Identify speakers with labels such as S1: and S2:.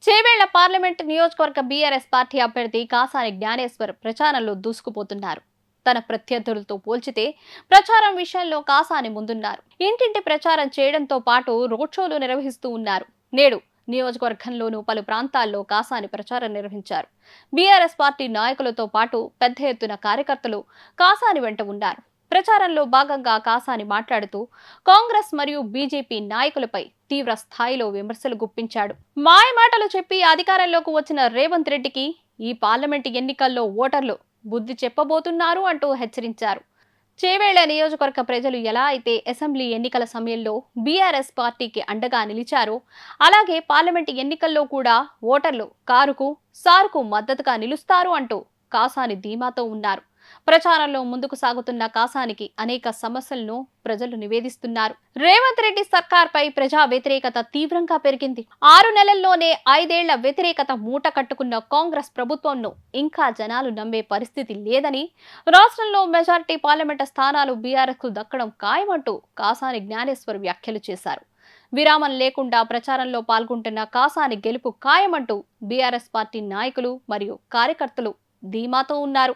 S1: Chevella parliament నియోజకవర్గ BRS party అభ్యర్థి కాసాని జ్ఞానేశ్వర్ ప్రచారంలో దూసుకుపోతున్నారు. తన ప్రత్యర్థులతో పోల్చితే ప్రచారం విషయంలో కాసాని ముందున్నారు. ఇంటింటి ప్రచారం చేయడంతో పాటు రోడ్ షోలు నిర్వహిస్తూ ఉన్నారు. నేడు నియోజకవర్గంలోనూ పలు ప్రాంతాల్లో కాసాని ప్రచారం నిర్వహించారు. బీఆర్ఎస్ పార్టీ నాయకులతో పాటు పెద్ద ఎత్తున కార్యకర్తలు కాసాని వెంట ఉన్నారు. ప్రచారంలో భాగంగా కాసాని మాట్లాడుతూ కాంగ్రెస్ మరియు బీజేపీ నాయకులపై తీవ్ర స్థాయిలో విమర్శలు గుప్పించాడు. మాయమాటలు చెప్పి అధికారంలోకి వచ్చిన రేవంత్ రెడ్డికి ఈ పార్లమెంటు ఎన్నికల్లో ఓటర్లు బుద్ధి చెప్పబోతున్నారు అంటూ హెచ్చరించారు. చేవేళ్ల నియోజకవర్గ ప్రజలు ఎలా అయితే అసెంబ్లీ ఎన్నికల సమయంలో బీఆర్ఎస్ పార్టీకి అండగా నిలిచారో అలాగే పార్లమెంటు ఎన్నికల్లో కూడా ఓటర్లు కారుకు సారుకు మద్దతుగా నిలుస్తారు అంటూ కాసాని ధీమాతో ఉన్నారు. ప్రచారంలో ముందుకు సాగుతున్న కాసానికి అనేక సమస్యలను ప్రజలు నివేదిస్తున్నారు. రేవంత్ రెడ్డి సర్కార్పై ప్రజా వ్యతిరేకత తీవ్రంగా పెరిగింది. 6 నెలల్లోనే 5 ఏళ్ల వ్యతిరేకత మూట కట్టుకున్న కాంగ్రెస్ ప్రభుత్వంను ఇంకా జనాలు నమ్మే పరిస్థితి లేదని, రాష్ట్రంలో మెజారిటీ పార్లమెంటు స్థానాలు బీఆర్ఎస్ కు దక్కడం ఖాయమంటూ కాసాని జ్ఞానేశ్వర్ వ్యాఖ్యలు చేశారు. విరామం లేకుండా ప్రచారంలో పాల్గొంటున్న కాసాని గెలుపు ఖాయమంటూ బీఆర్ఎస్ పార్టీ నాయకులు మరియు కార్యకర్తలు ధీమాతో ఉన్నారు.